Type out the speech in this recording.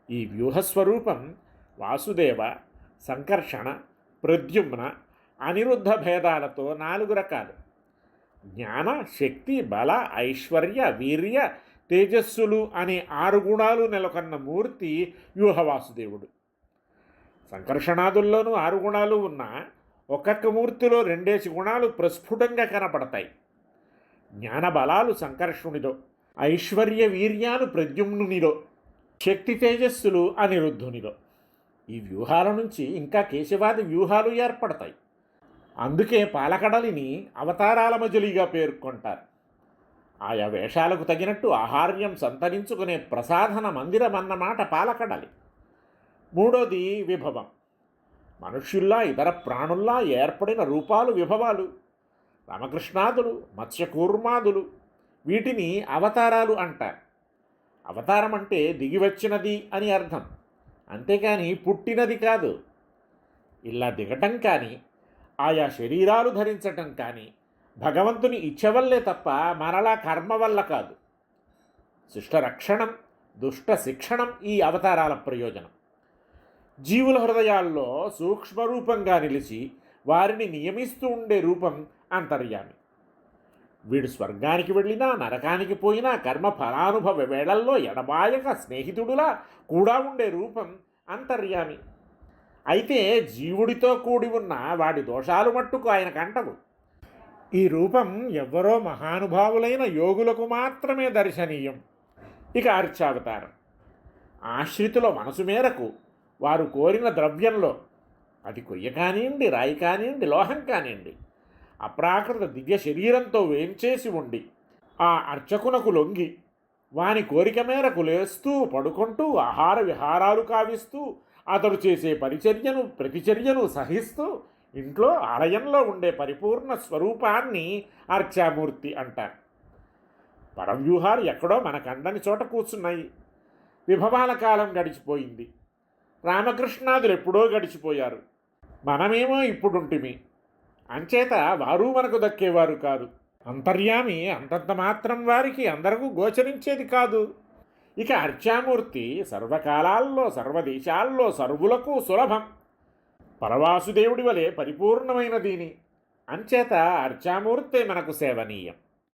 ఈ వ్యూహస్వరూపం వాసుదేవ, సంకర్షణ, ప్రద్యుమ్న, అనిరుద్ధ భేదాలతో 4 రకాలు. జ్ఞాన, శక్తి, బల, ఐశ్వర్య, వీర్య, తేజస్సులు అనే 6 గుణాలు నెలకొన్న మూర్తి వ్యూహవాసుదేవుడు. సంకర్షణాదుల్లోనూ 6 గుణాలు ఉన్నా ఒక్కొక్క మూర్తిలో 2 గుణాలు ప్రస్ఫుటంగా కనపడతాయి. జ్ఞానబలాలు సంకర్షునిలో, ఐశ్వర్య వీర్యాలు ప్రద్యుమ్నునిలో, శక్తి తేజస్సులు అనిరుద్ధునిలో. ఈ వ్యూహాల నుంచి ఇంకా కేశవాది వ్యూహాలు ఏర్పడతాయి. అందుకే పాలకడలిని అవతారాల మజలిగా పేర్కొంటారు. ఆయా వేషాలకు తగినట్టు ఆహార్యం సంతరించుకునే ప్రసాధన మందిరం అన్నమాట పాలకడలి. మూడోది విభవం. మనుష్యుల్లా ఇతర ప్రాణుల్లా ఏర్పడిన రూపాలు విభవాలు. రామకృష్ణాదులు, మత్స్యకూర్మాదులు, వీటిని అవతారాలు అంటారు. అవతారం అంటే దిగివచ్చినది అని అర్థం, అంతేకాని పుట్టినది కాదు. ఇలా దిగటం కానీ, ఆయా శరీరాలు ధరించటం కానీ భగవంతుని ఇచ్ఛ వల్లే తప్ప మరలా కర్మ వల్ల కాదు. శిష్టరక్షణం, దుష్ట శిక్షణం ఈ అవతారాల ప్రయోజనం. జీవుల హృదయాల్లో సూక్ష్మరూపంగా నిలిచి వారిని నియమిస్తూ ఉండే రూపం అంతర్యామి. వీడు స్వర్గానికి వెళ్ళినా నరకానికి పోయినా కర్మ ఫలానుభవ వేళల్లో ఎడబాయక స్నేహితుడులా కూడా ఉండే రూపం అంతర్యామి. అయితే జీవుడితో కూడి ఉన్న వాడి దోషాలు మట్టుకు ఆయనకంటవు. ఈ రూపం ఎవ్వరో మహానుభావులైన యోగులకు మాత్రమే దర్శనీయం. ఇక అర్చావతారం. ఆశ్రితుల మనసు మేరకు వారు కోరిన ద్రవ్యంలో, అది కొయ్య కానివ్వండి, రాయి కానివ్వండి, లోహం కానివ్వండి, అప్రాకృత దివ్య శరీరంతో వేంచేసి ఉండి ఆ అర్చకునకు లొంగి వాని కోరిక మేరకు లేస్తూ పడుకుంటూ ఆహార విహారాలు కావిస్తూ అతడు చేసే పరిచర్యను ప్రతిచర్యను సహిస్తూ ఇంట్లో ఆలయంలో ఉండే పరిపూర్ణ స్వరూపాన్ని అర్చామూర్తి అంటారు. పరవ్యూహాలు ఎక్కడో మనకందని చోట కూర్చున్నాయి. విభవాల కాలం గడిచిపోయింది. రామకృష్ణాదులు ఎప్పుడో గడిచిపోయారు. మనమేమో ఇప్పుడుంటిమి. అంచేత వారు మనకు దక్కేవారు కాదు. అంతర్యామి అంతంత మాత్రం వారికి అందరకు గోచరించేది కాదు. ఇక అర్చామూర్తి సర్వకాలాల్లో సర్వదేశాల్లో సర్వులకు సులభం. పరవాసుదేవుడి వలె పరిపూర్ణమైన దీని. అంచేత అర్చామూర్తే మనకు సేవనీయం.